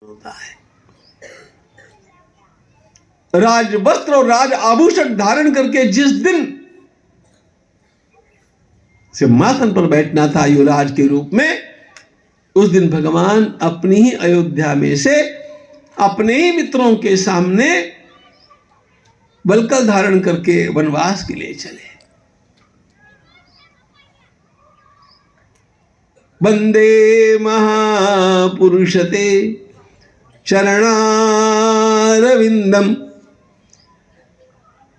होता है। राज वस्त्र और राज आभूषण धारण करके जिस दिन सिंहासन पर बैठना था युवराज के रूप में, उस दिन भगवान अपनी ही अयोध्या में से अपने ही मित्रों के सामने बलकल धारण करके वनवास के लिए चले। वंदे महापुरुषते चरणारविंदम।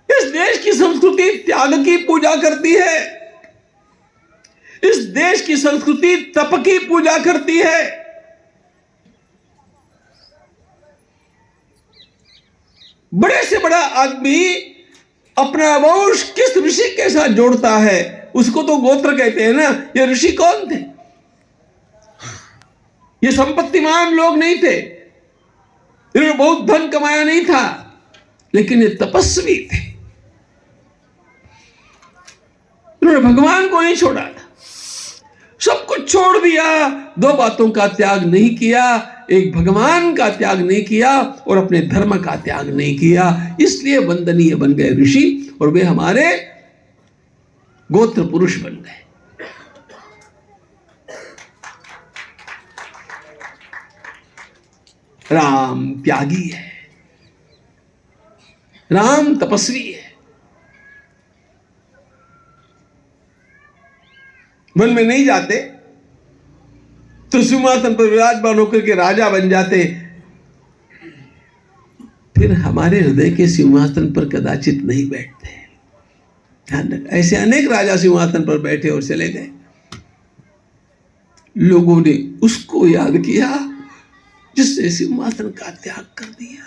इस देश की संस्कृति त्याग की पूजा करती है। इस देश की संस्कृति तप की पूजा करती है। बड़े से बड़ा आदमी अपना वंश किस ऋषि के साथ जोड़ता है, उसको तो गोत्र कहते हैं ना। ये ऋषि कौन थे? ये संपत्तिमान लोग नहीं थे, इन्होंने बहुत धन कमाया नहीं था, लेकिन ये तपस्वी थे। इन्होंने भगवान को नहीं छोड़ा था, सब कुछ छोड़ दिया। दो बातों का त्याग नहीं किया, एक भगवान का त्याग नहीं किया और अपने धर्म का त्याग नहीं किया। इसलिए वंदनीय बन गए ऋषि और वे हमारे गोत्र पुरुष बन गए। राम त्यागी है, राम तपस्वी है। वन में नहीं जाते तो सिंहासन पर विराजमान होकर के राजा बन जाते, फिर हमारे हृदय के सिंहासन पर कदाचित नहीं बैठते। ध्यान रख, ऐसे अनेक राजा सिंहासन पर बैठे और चले गए। लोगों ने उसको याद किया जिसने सिंहासन का त्याग कर दिया।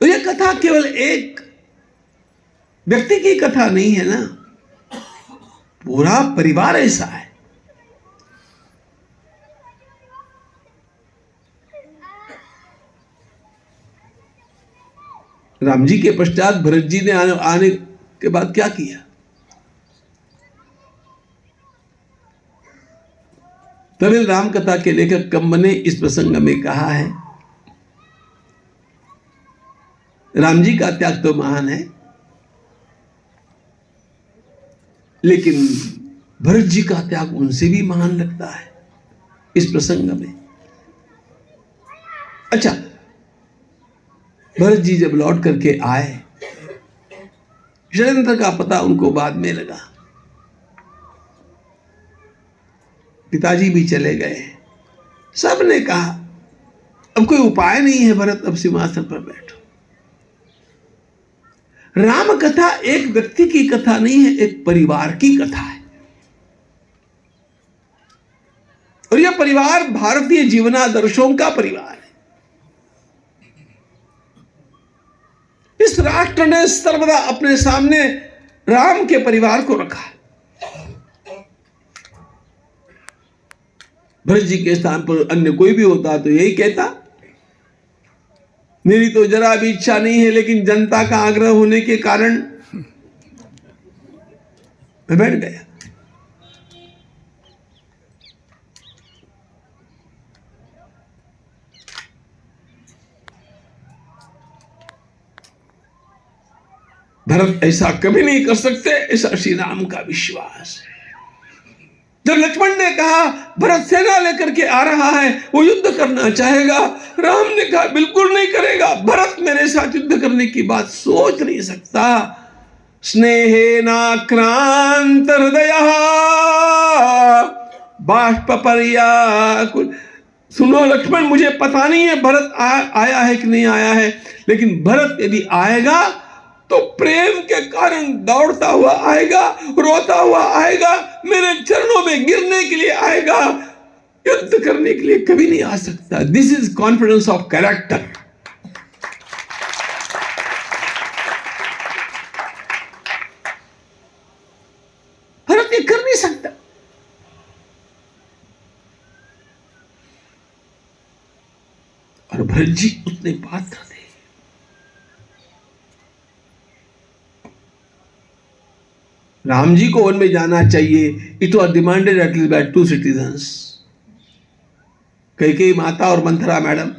तो यह कथा केवल एक व्यक्ति की कथा नहीं है ना, पूरा परिवार ऐसा है। राम जी के पश्चात भरत जी ने आने के बाद क्या किया? तमिल राम कथा के लेखक कम्ब ने इस प्रसंग में कहा है, राम जी का त्याग तो महान है, लेकिन भरत जी का त्याग उनसे भी महान लगता है इस प्रसंग में। अच्छा, भरत जी जब लौट करके आए, षड्यंत्र का पता उनको बाद में लगा। पिताजी भी चले गए। सब ने कहा अब कोई उपाय नहीं है भरत, अब सिंहासन पर बैठो। राम कथा एक व्यक्ति की कथा नहीं है, एक परिवार की कथा है। और यह परिवार भारतीय जीवनादर्शों का परिवार है। इस राष्ट्र ने सर्वदा अपने सामने राम के परिवार को रखा। भरत जी के स्थान पर अन्य कोई भी होता तो यही कहता, मेरी तो जरा भी इच्छा नहीं है, लेकिन जनता का आग्रह होने के कारण मैं बैठ गया। भरत ऐसा कभी नहीं कर सकते, ऐसा श्री राम का विश्वास है। जब लक्ष्मण ने कहा भरत सेना लेकर के आ रहा है, वो युद्ध करना चाहेगा, राम ने कहा बिल्कुल नहीं करेगा, भरत मेरे साथ युद्ध करने की बात सोच नहीं सकता। स्नेहेनाक्रांत हृदयः बाष्पपर्याकुल। सुनो लक्ष्मण, मुझे पता नहीं है भरत आया है कि नहीं आया है, लेकिन भरत यदि आएगा तो प्रेम के कारण दौड़ता हुआ आएगा, रोता हुआ आएगा, मेरे चरणों में गिरने के लिए आएगा, युद्ध करने के लिए कभी नहीं आ सकता। This is confidence of character. Bharat ये कर नहीं सकता। और भरत जी उतने पात्र थे। राम जी को वन में जाना चाहिए। It was demanded at least by 2 citizens, Kaikeyi माता और मंथरा मैडम।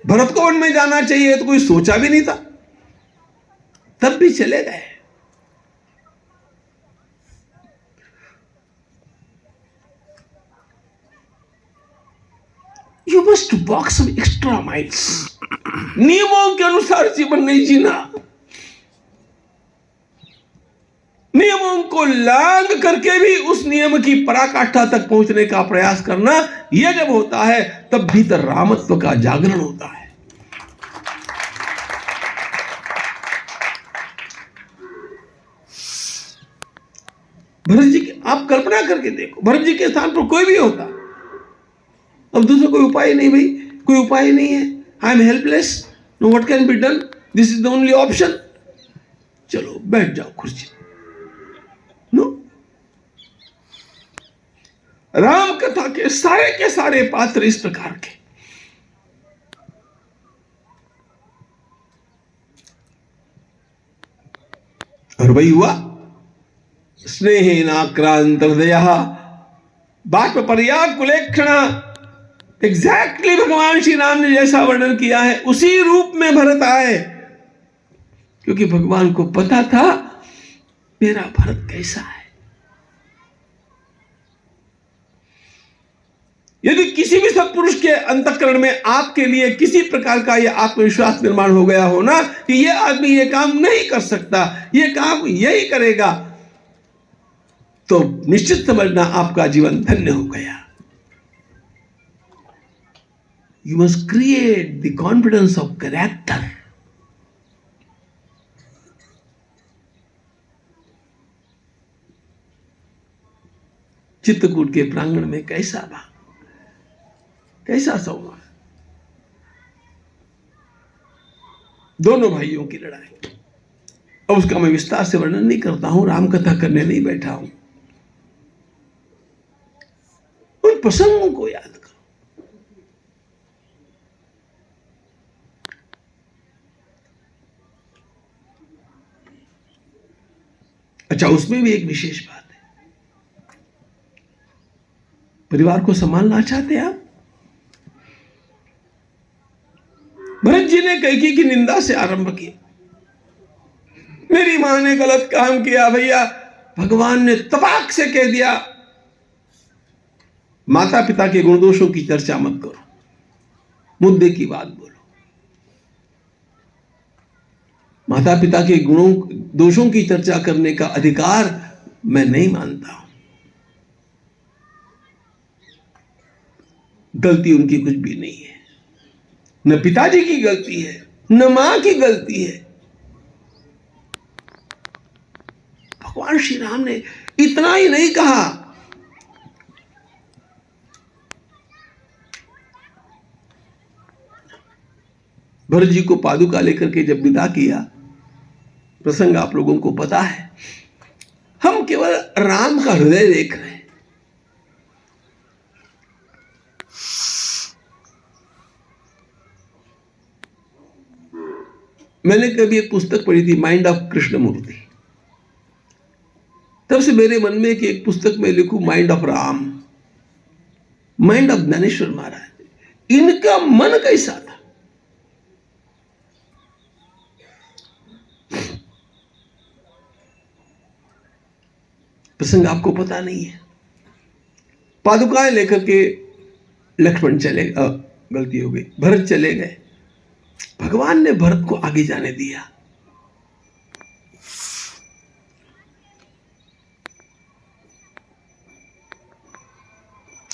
भरत को वन में जाना चाहिए तो कोई सोचा भी नहीं था, तब भी चले गए। You must walk some extra miles. नियमों के अनुसार जीवन नहीं जीना, नियमों को लांघ करके भी उस नियम की पराकाष्ठा तक पहुंचने का प्रयास करना, यह जब होता है तब भीतर रामत्व का जागरण होता है। भरत जी की आप कल्पना करके देखो, भरत जी के स्थान पर कोई भी होता, अब दूसरा कोई उपाय नहीं भाई, कोई उपाय नहीं है, I am helpless, know what can be done, this is the only option, चलो बैठ जाओ कुर्सी। नो, राम कथा के सारे पात्र इस प्रकार के। और वही हुआ, स्नेहेनाक्रांत हृदयः बाष्प पर्याप्त कुलेक्षण। एग्जैक्टली भगवान श्री राम ने जैसा वर्णन किया है उसी रूप में भरत आए, क्योंकि भगवान को पता था मेरा भरत कैसा है। यदि किसी भी सत्पुरुष के अंतःकरण में आपके लिए किसी प्रकार का यह आत्मविश्वास निर्माण हो गया हो ना कि यह आदमी यह काम नहीं कर सकता, यह काम यही करेगा, तो निश्चित समझना आपका जीवन धन्य हो गया। You must create the confidence of character. Chitrakoot के प्रांगण में कैसा संवाद, दोनों भाइयों की लड़ाई। अब उसका मैं विस्तार से वर्णन नहीं करता हूं, राम कथा करने नहीं बैठा हूं। उन प्रसंगों को याद करो। अच्छा, उसमें भी एक विशेष बात है, परिवार को संभालना चाहते हैं आप। भरत जी ने कैकेयी की निंदा से आरंभ किया, मेरी मां ने गलत काम किया। भैया भगवान ने तपाक से कह दिया, माता पिता के गुण दोषों की चर्चा मत करो, मुद्दे की बात बोलो। माता पिता के गुणों दोषों की चर्चा करने का अधिकार मैं नहीं मानता हूं। गलती उनकी कुछ भी नहीं है, न पिताजी की गलती है न मां की गलती है। भगवान श्री राम ने इतना ही नहीं कहा, भरत जी को पादुका लेकर के जब विदा किया, प्रसंग आप लोगों को पता है। हम केवल राम का हृदय देख रहे हैं। मैंने कभी एक पुस्तक पढ़ी थी, माइंड ऑफ कृष्णमूर्ति। तब से मेरे मन में कि एक पुस्तक में लिखूं mind of Ram, mind of Dnyaneshwar Maharaj. इनका मन कैसा था? प्रसंग आपको पता नहीं है। पादुकाएं लेकर के लक्ष्मण चले, गलती हो गई, भरत चले गए। भगवान ने भरत को आगे जाने दिया।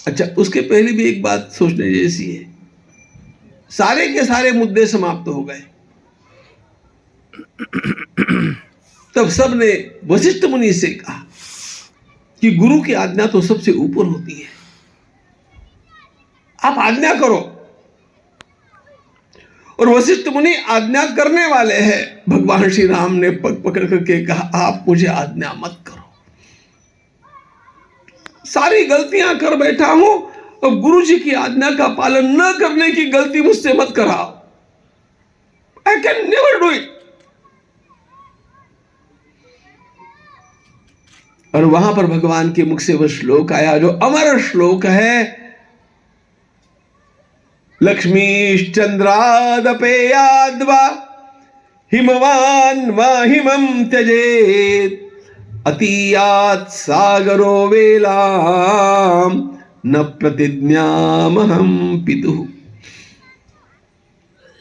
अच्छा, उसके पहले भी एक बात सोचने जैसी है। सारे के सारे मुद्दे समाप्त हो गए, तब सबने वशिष्ठ मुनि से कहा कि गुरु की आज्ञा तो सबसे ऊपर होती है, आप आज्ञा करो। और वशिष्ठ मुनि आज्ञा करने वाले हैं। भगवान श्री राम ने पग पकड़ करके कहा, आप मुझे आज्ञा मत करो, सारी गलतियां कर बैठा हूं, अब गुरु जी की आज्ञा का पालन न करने की गलती मुझसे मत कराओ। I can never do it. और वहां पर भगवान के मुख से वह श्लोक आया जो अमर श्लोक है, लक्ष्मीश्चंद्रादपेयाद्वा हिमवान् माहिमं त्यजेत् अतीयात् सागरो वेलाम न प्रतिज्ञामहं पितुः।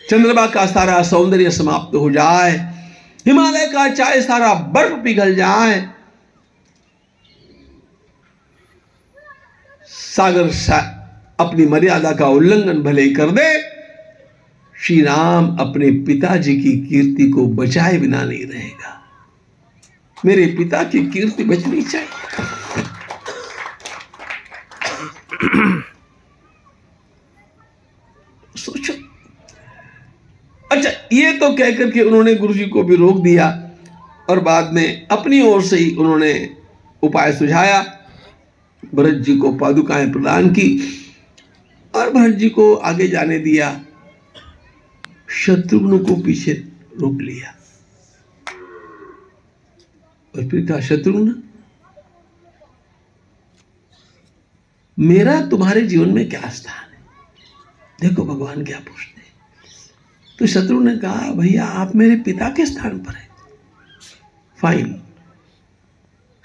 चंद्रमा का सारा सौंदर्य समाप्त हो जाए, हिमालय का चाहे सारा बर्फ पिघल जाए, सागर अपनी मर्यादा का उल्लंघन भले कर दे, श्री राम अपने पिताजी की कीर्ति को बचाए बिना नहीं रहेगा। मेरे पिता की कीर्ति बचनी चाहिए। सोचो। अच्छा, ये तो कहकर के उन्होंने गुरु जी को भी रोक दिया और बाद में अपनी ओर से ही उन्होंने उपाय सुझाया, भरत जी को पादुकाएं प्रदान की और भरत जी को आगे जाने दिया, शत्रुघ्न को पीछे रोक लिया और फिर कहा, शत्रुघ्न, मेरा तुम्हारे जीवन में क्या स्थान है? देखो भगवान क्या पूछते हैं। तो शत्रुघ्न ने कहा, भैया आप मेरे पिता के स्थान पर हैं। फाइन,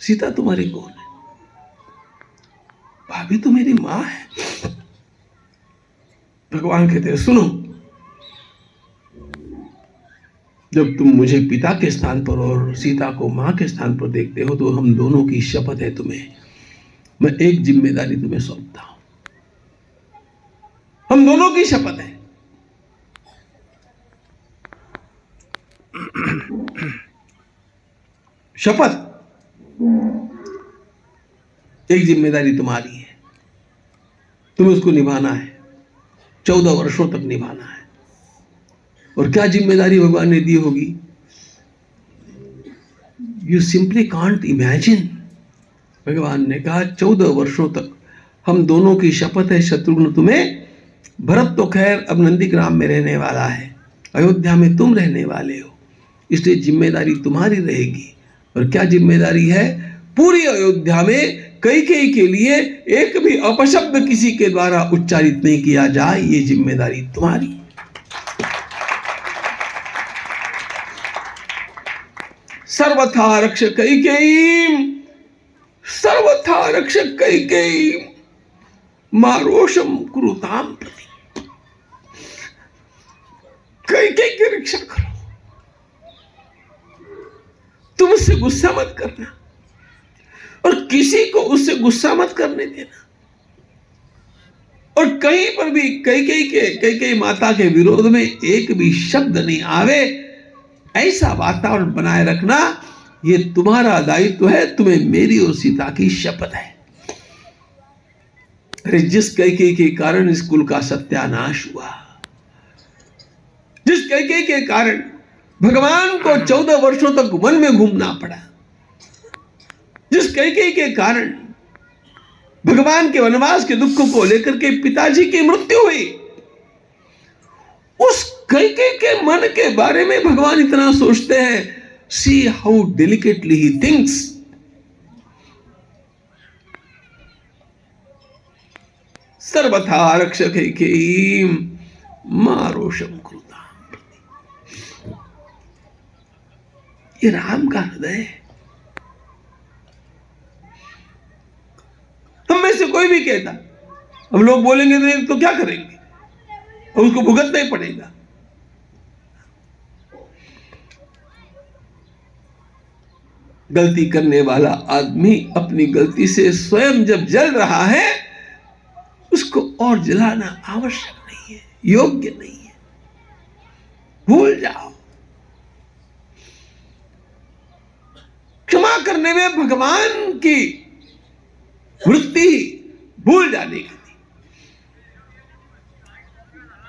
सीता तुम्हारी कौन है? भाभी तो मेरी मां है। भगवान कहते हैं, सुनो, जब तुम मुझे पिता के स्थान पर और सीता को मां के स्थान पर देखते हो तो हम दोनों की शपथ है तुम्हें, मैं एक जिम्मेदारी तुम्हें सौंपता हूं। हम दोनों की शपथ है। शपथ, एक जिम्मेदारी तुम्हारी है, तुम्हें उसको निभाना है, 14 वर्षों तक निभाना है। और क्या जिम्मेदारी भगवान ने दी होगी? You simply can't imagine. भगवान ने कहा, 14 वर्षों तक हम दोनों की शपथ है, शत्रुघ्न तुम्हें, भरत तो खैर अब नंदीग्राम में रहने वाला है, अयोध्या में तुम रहने वाले हो, इसलिए जिम्मेदारी तुम्हारी रहेगी। और क्या जिम्मेदारी है? पूरी अयोध्या में कैकेयी के लिए एक भी अपशब्द किसी के द्वारा उच्चारित नहीं किया जाए, ये जिम्मेदारी तुम्हारी। सर्वथा रक्ष कैकेयी, सर्वथा रक्ष कैकेयी मारोषम कुरुताम प्रति। कैकेयी की रक्षा करो, तुम उससे गुस्सा मत करना और किसी को उससे गुस्सा मत करने देना। और कहीं पर भी कैकेयी माता के विरोध में एक भी शब्द नहीं आवे, ऐसा वातावरण बनाए रखना, ये तुम्हारा दायित्व है। तुम्हें मेरी और सीता की शपथ है। अरे जिस कैकेयी के कारण इस कुल का सत्यानाश हुआ, जिस कैकेयी के कारण भगवान को 14 वर्षों तक वन में घूमना पड़ा, जिस कैकेयी के कारण भगवान के वनवास के दुख को लेकर के पिताजी की मृत्यु हुई, उस कैकेयी के मन के बारे में भगवान इतना सोचते हैं। See how delicately he thinks. सर्वथा रक्ष कैकेयी मारोषम कुरुताम। ये राम का हृदय है। हम में से कोई भी कहता, हम लोग बोलेंगे तो क्या करेंगे, और उसको भुगतना ही पड़ेगा। गलती करने वाला आदमी अपनी गलती से स्वयं जब जल रहा है, उसको और जलाना आवश्यक नहीं है, योग्य नहीं है। भूल जाओ। क्षमा करने में भगवान की वृत्ति भूल जाने की थी।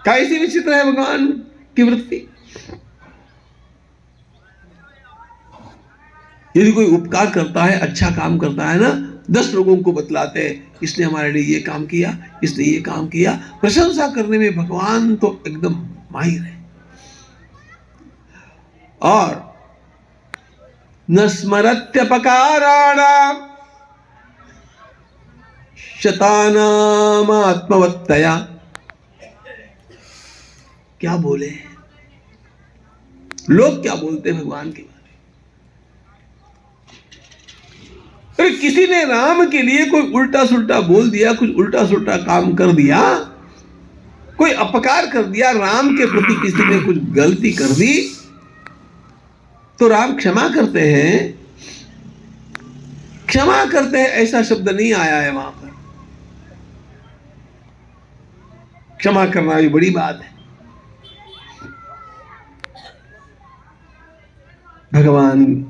कैसी विचित्र है भगवान की वृत्ति। यदि कोई उपकार करता है, अच्छा काम करता है ना, 10 लोगों को बतलाते हैं, इसने हमारे लिए ये काम किया, इसने ये काम किया। प्रशंसा करने में भगवान तो एकदम माहिर है। और न स्मरत्यपकाराणाम शतानाम आत्मवत्तया। क्या बोले, लोग क्या बोलते हैं भगवान के बारे में। अरे किसी ने राम के लिए कोई उल्टा सुल्टा बोल दिया, कुछ उल्टा सुल्टा काम कर दिया, कोई अपकार कर दिया, राम के प्रति किसी ने कुछ गलती कर दी, तो राम क्षमा करते हैं। क्षमा करते हैं ऐसा शब्द नहीं आया है वहां पर। क्षमा करना भी बड़ी बात है। भगवान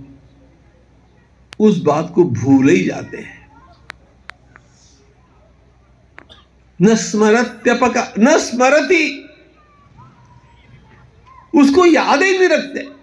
उस बात को भूल ही जाते हैं। न स्मरत्यपका, न स्मरति, उसको याद ही नहीं रखते।